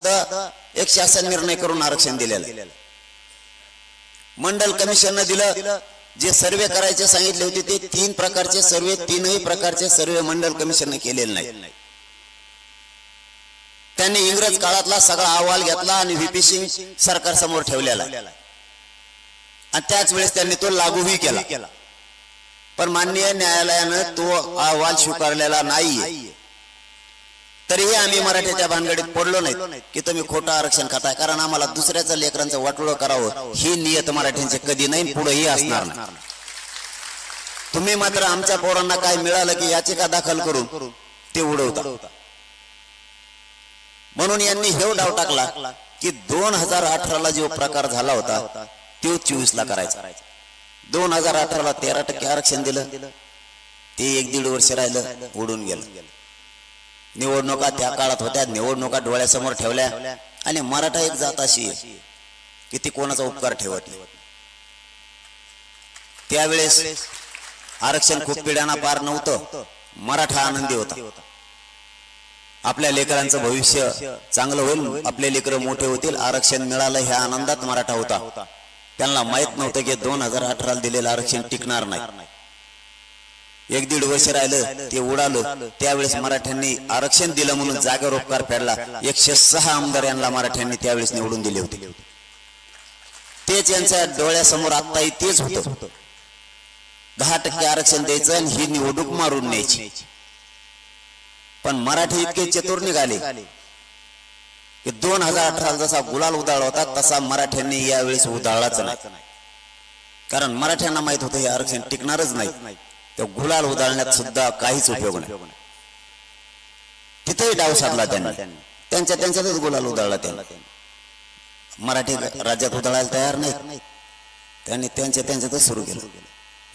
एक शासन निर्णय करून आरक्षण दिलेलं मंडल कमिशनने दिलं जे सर्वे करायचे सांगितले होते ते तीन प्रकारचे सर्वे तीनही प्रकारचे सर्वे मंडल कमिशनने केलेले नाही त्यांनी इंग्रज काळातला सगळा अहवाल घेतला आणि व्हीपी सिंग सरकार समोर ठेवलेला आणि त्याच वेळेस त्यांनी तो लागूही केला पण माननीय न्यायालयाने तो अहवाल स्वीकारलेला नाही तरीही आम्ही मराठ्याच्या भानगडीत पडलो नाही की तुम्ही खोटं आरक्षण खाताय कारण आम्हाला दुसऱ्याचं लेकरांचं वाटोळं करावं ही नियत मराठ्यांची कधी नाही पुढेही असणार नाही तुम्ही मात्र आमच्या पोरांना काय मिळालं की याचिका दाखल करून ते उडवता म्हणून यांनी हे डाव टाकला की 2018 ला जो प्रकार झाला होता तो 24 ला करायचा 2018 ला 13% आरक्षण दिलं ते 1-1.5 वर्ष राहिलं उडून गेलं निवडणुका त्या काळात होत्या निवडणुका डोळ्यासमोर ठेवल्या आणि मराठा एक जात अशी की ती कोणाचा उपकार ठेवत नाही त्यावेळेस आरक्षण खूप पिढ्यांना पार नव्हतं मराठा आनंदी होता आपल्या लेकरांचं भविष्य चांगलं होईल आपले लेकर मोठे होतील आरक्षण मिळालं ह्या आनंदात मराठा होता त्यांना माहित नव्हतं की 2018 ला दिलेलं आरक्षण टिकणार नाही 1-1.5 वर्ष राहिलं ते उडालं त्यावेळेस मराठ्यांनी आरक्षण दिलं म्हणून जागेवर उपकार फेडला 106 आमदार यांना मराठ्यांनी त्यावेळेस निवडून दिले होते तेच यांच्या डोळ्यासमोर आत्ताही तेच होतं 10% आरक्षण द्यायचं आणि ही निवडणूक मारून न्यायची पण मराठी इतके चतुर निघाले की 2018 जसा गुलाल उधाळ होता तसा मराठ्यांनी यावेळेस उधाळलाच नाही कारण मराठ्यांना माहित होतं हे आरक्षण टिकणारच नाही तो गुलाल उधाळण्यात सुद्धा काहीच उपयोग नाही तिथेही डाव साधला त्यांनी त्यांच्यातच गुलाल उधाळला त्यांना मराठी राज्यात उधाळायला तयार नाही त्यांनी त्यांच्यातच सुरू केलं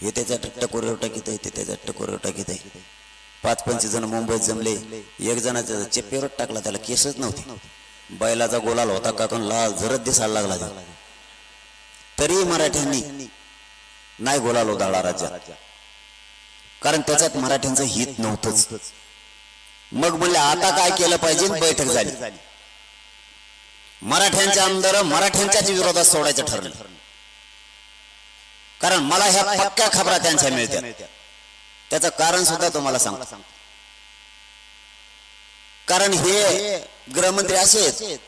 हे त्याच्या टकोरीवर टाकीत आहे ते त्याच्या टकोरीवर टाकीत आहे 5-25 जण मुंबईत जमले एक जणाचा चेपेवर टाकला त्याला केसच नव्हते बैलाचा गोलाल होता का कोण लाल झरत दिसायला लागला तरी मराठ्यांनी नाही गोलाल उधाळला राज्यात कारण त्याच्यात मराठ्यांचं हित नव्हतंच मग म्हणले आता काय केलं पाहिजे बैठक झाली मराठ्यांचे आमदार मराठ्यांच्याच विरोधात सोडायचं ठरलं कारण मला ह्या पक्क्या खबरा त्यांच्या मिळतात त्याचं कारण सुद्धा तुम्हाला सांगतो कारण हे गृहमंत्री असे आहेत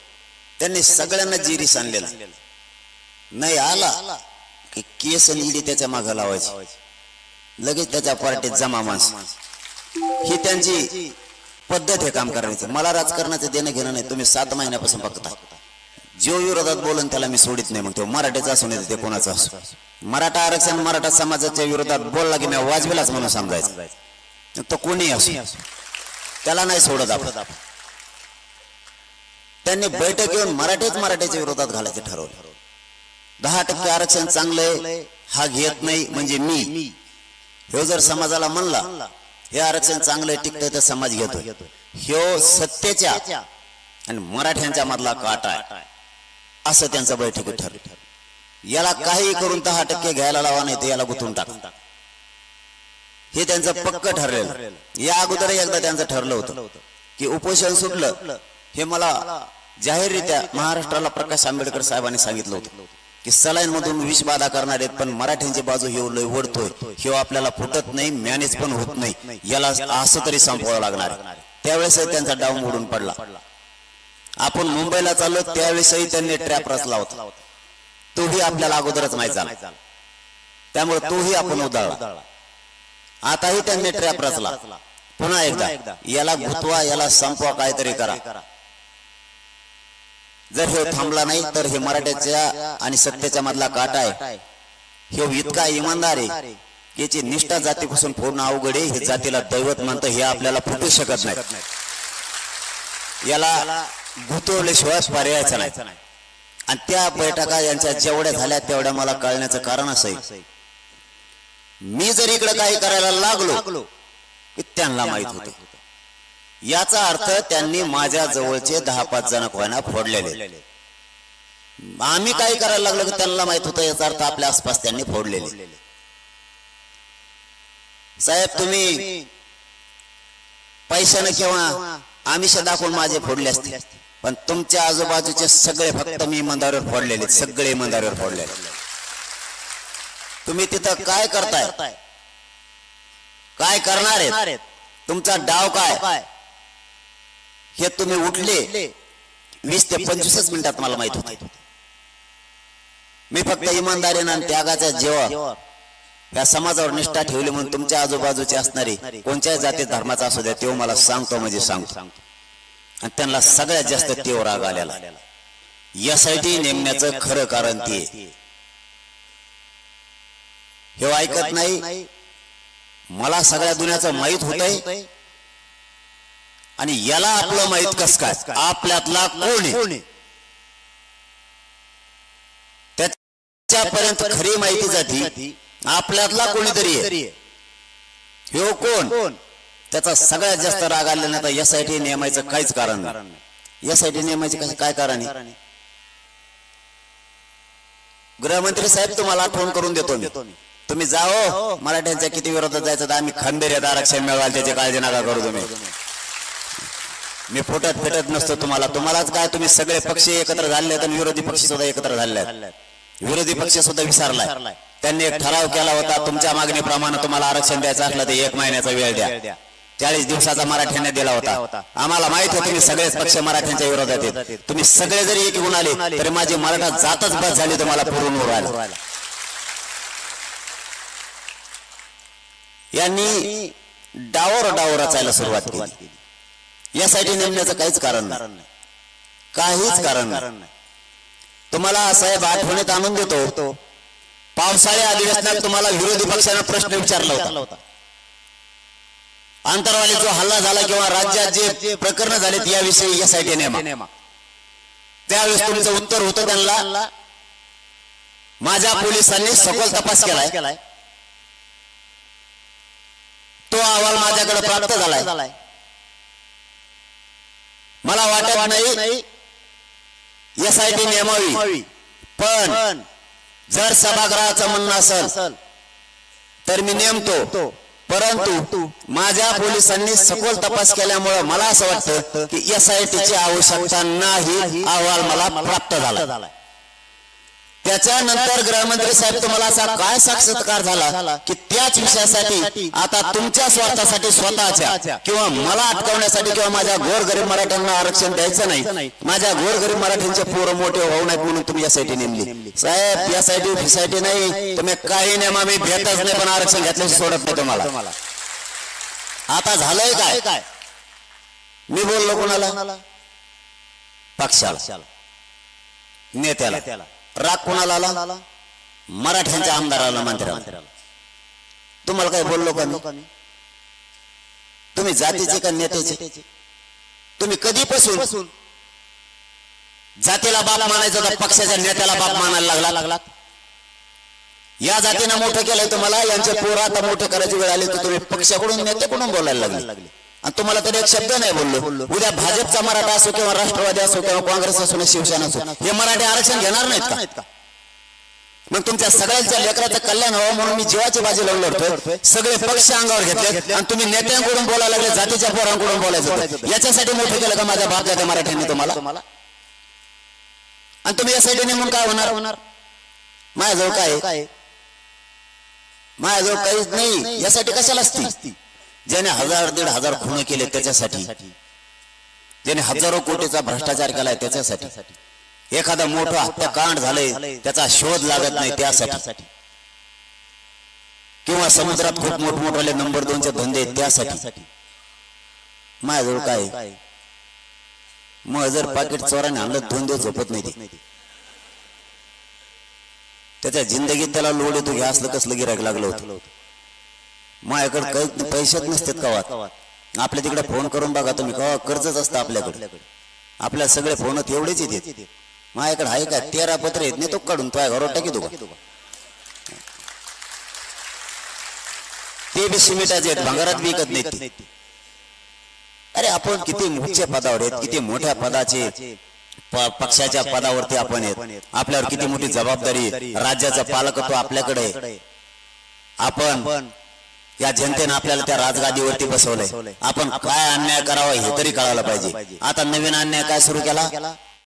त्यांनी सगळ्यांना जिरीस आणलेला नाही आला की केस आणि ईडी त्याच्या मागे लावायची लगेच त्याच्या पार्टीत जमा माणसं ही त्यांची पद्धत आहे काम करण्याचं मला राजकारणाचं देणं घेणं नाही तुम्ही 7 महिन्यापासून बघता जो विरोधात बोलून त्याला मी सोडित नाही मग तो मराठीचा असू नये ते कोणाचा असो मराठा आरक्षण मराठा समाजाच्या विरोधात बोलला की मी वाजवेलाच म्हणून समजायचं तो कोणी असो त्याला नाही सोडत आपण त्यांनी बैठक घेऊन मराठ्याच्या विरोधात घालायचं ठरवलं 10% आरक्षण चांगलंय हा घेत नाही म्हणजे मी ह्यो जर समाजाला म्हणला हे आरक्षण चांगलंय टिकतंय तर समाज घेतोय ह्यो सत्तेच्या आणि मराठ्यांच्या मधला काटा आहे असं त्यांचं बैठकीत ठरलं याला काही करून 10% घ्यायला लावा नाही तर याला गुंतवून टाक हे त्यांचं पक्क ठरलेलं या अगोदर एकदा त्यांचं ठरलं होतं की उपोषण सुटलं हे मला जाहीररित्या महाराष्ट्राला प्रकाश आंबेडकर साहेबांनी सांगितलं होतं की सलाईन मधून विष बाधा करणार आहेत पण मराठ्यांची बाजू हे लय ओढतोय हे आपल्याला फुटत नाही मॅनेज पण होत नाही याला असं तरी संपवावं लागणार त्यावेळेस त्यांचा डाव मोडून पडला आपण मुंबईला चाललो त्यावेळेसही त्यांनी ट्रॅप रचला होता तोही आपल्याला अगोदरच माहित झाला त्यामुळे तोही आपण उधाळला आताही त्यांनी ट्रॅप रचला पुन्हा एकदा याला गुतवा याला संपवा काहीतरी करा जर हे थांबला नाही तर हे मराठ्याच्या आणि सत्तेच्या मधला काटा आहे हे इतका इमानदार आहे की याची निष्ठा जातीपासून पूर्ण अवघड आहे हे जातीला दैवत म्हणतं हे आपल्याला फुटू शकत नाही याला गुतवल्याशिवाय पर्यायच नाही आणि त्या बैठका यांच्या जेवढ्या झाल्या तेवढ्या मला कळण्याचं कारण असं आहे मी जर इकडे काही करायला लागलो की त्यांना माहित होतं याचा अर्थ त्यांनी माझ्या जवळचे 10-5 जण कोणा फोडलेले आम्ही काही करायला लागलो की त्यांना माहित होतं याचा अर्थ आपल्या आसपास त्यांनी फोडलेले साहेब तुम्ही पैशाने किंवा आमिष दाखवून माझे फोडले असते पण तुमच्या आजूबाजूचे सगळे फक्त मी इमानदारीवर फोडलेले, सगळे इमानदारीवर फोडलेले. तुम्ही तिथं काय करताय, काय करणार आहेत, तुमचा डाव काय हे तुम्ही उठले 20 ते 25 मिनिटात मला माहित होते. मी फक्त इमानदारीने आणि त्यागाच्या जीवावर या समाजावर निष्ठा ठेवली म्हणून तुमच्या आजूबाजूचे असणारे कोणत्याही जाती धर्माचा असू द्या तेव्हा मला सांगतो म्हणजे सांगतो. आणि त्यांना सगळ्यात जास्त तीव्र राग आलेला. यासाठी नेमण्याचं खरं कारण ते हे ऐकत नाही. मला सगळ्या दुनियाचं माहित होतंय आणि याला आपलं माहित कस काय, आपल्यातला कोण त्याच्यापर्यंत खरी माहिती जाती आपल्यातला कोणीतरी आहे. हे कोण, त्याचा सगळ्यात जास्त राग आलेला नाही. तर यासाठी नियमायचं काहीच कारण नाही. यासाठी नियमायचं काय कारण आहे. गृहमंत्री साहेब तुम्हाला आठवण करून देतो मी, तुम्ही जाओ मराठ्यांच्या किती विरोधात जायचं तर आम्ही खंबीर आरक्षण मिळवाल त्याची काळजी नका करू तुम्ही. मी फुटत फिटत नसतो तुम्हाला, तुम्हालाच काय तुम्ही सगळे पक्ष एकत्र झाले आणि विरोधी पक्ष सुद्धा एकत्र झाले. विरोधी पक्ष सुद्धा विसरलाय. त्यांनी एक ठराव केला होता तुमच्या मागणीप्रमाणे तुम्हाला आरक्षण द्यायचं असलं तर 1 महिन्याचा वेळ द्या. 40 दिवसाचा मराठ्यांना दिला होता. आम्हाला माहित आहे तुम्ही सगळेच पक्ष मराठ्यांच्या विरोधात आहेत. तुम्ही सगळे जरी एक गुण आले तरी माझी मराठा जातच बस झाली तुम्हाला पुरून उरायला. यांनी डावर रचायला सुरुवात केली. यासाठी नेमण्याचं काहीच कारण नाही, काहीच कारण नाही. तुम्हाला साहेब आठवणीत आणून देतो, पावसाळ्या अधिवेशनात तुम्हाला विरोधी पक्षाने प्रश्न विचारला होता. आंतरवाली जो हल्ला झाला किंवा राज्यात जे प्रकरण झालेत याविषयी यासाठी नेमा. त्यावेळेस तुमचं उत्तर होतं त्यांना, माझ्या पोलिसांनी सखोल तपास केलाय, तो अहवाल माझ्याकडे प्राप्त झालाय. मला वाटत नाही SIT नेमावी, पण जर सभागृहाचं म्हणणं असेल तर मी नेमतो. परंतु माझ्या पोलिसांनी सखोल तपास केल्यामुळे मला असं वाटतं की SIT ची आवश्यकता नाही, अहवाल मला प्राप्त झाला. त्याच्यानंतर गृहमंत्री साहेब तुम्हाला असा काय साक्षात्कार झाला की त्याच विषयासाठी आता तुमच्या स्वार्थासाठी स्वतःच्या किंवा मला अटकवण्यासाठी किंवा माझ्या गोरगरीब मराठ्यांना आरक्षण द्यायचं नाही, माझ्या गोरगरीब मराठ्यांचे पोरं मोठे होऊ नयेत म्हणून तुम्ही SIT नेमली. साहेब SIT नाही, तुम्ही काही नेमा, मी भेटच नाही, पण आरक्षण घेतल्याशी सोडत नाही तुम्हाला. आता झालंय काय, मी बोललो कोणाला, पक्षाला, नेत्याला. राग कोणाला आला, मराठ्यांच्या आमदाराला, मंत्र्याला. तुम्हाला काय बोललो का मी? तुम्ही जातीचे का नेत्याचे? तुम्ही कधीपासून जातीला बाप मानायचं तर पक्षाच्या नेत्याला बाप मानायला लागला. या जातीनं मोठं केलंय तुम्हाला, यांचे पोरं आता मोठं करायची वेळ आली तर तुम्ही पक्षाकडून नेत्याकडून बोलायला लागले. आणि तुम्हाला तरी एक शब्द नाही बोललो. उद्या भाजपचा मराठा असो किंवा राष्ट्रवादी असो किंवा काँग्रेस असो शिवसेना असो, हे मराठी आरक्षण घेणार नाहीत का? मग तुमच्या सगळ्यांच्या लेकराचं कल्याण व्हावं म्हणून मी जीवाची बाजी लावून लढतोय. सगळे पक्ष अंगावर घेतले आणि तुम्ही नेत्यांकडून बोलायला लागले, जातीच्या पोरांकडून बोलायचं. याच्यासाठी मोठं केलं का माझ्या बापजात्या मराठ्यांनी तुम्हाला? आणि तुम्ही यासाठी नेमून काय होणार? माझ्याजवळ काय, माझ्याजवळ काहीच नाही. यासाठी कशाला असती? ज्याने 1000-1500 खून केले त्याच्यासाठी, ज्याने हजारो कोटीचा भ्रष्टाचार केलाय त्याच्यासाठी, एखादा मोठं हत्याकांड झालंय त्याचा शोध लागत नाही त्यासाठी, किंवा समुद्रात खूप मोठमोठे नंबर 2चे धंदे त्यासाठी. माझ्याजवळ काय, मग जर पाकिट चोराने आणलं 2 दिवस झोपत नाही. त्याच्या जिंदगीत त्याला लोड येतो, घ्या असलं कसलं गिरायक लागलं होतं. माझ्याकडे काही पैसेच नसतात गावात. आपल्या तिकडे फोन करून बघा तुम्ही, कवा कर्जच असतं आपल्याकडे. आपल्या सगळे फोन एवढेच येते. माझ्याकडे आहे का 13 पत्र येत नाही, तो काढून तो घरावर टाकी तू, ते बी सिमेंटाचे आहेत, भांगारात विकत नाही. अरे आपण किती मोठ्या पदावर आहेत, किती मोठ्या पदाचे पक्षाच्या पदावरती आपण आहेत. आपल्यावर किती मोठी जबाबदारी, राज्याचा पालकत्व आपल्याकडे. आपण या जनतेने आपल्याला त्या राजगादीवरती बसवलंय. आपण काय अन्याय करावा हे तरी कळायला पाहिजे. आता नवीन अन्याय काय सुरू केला,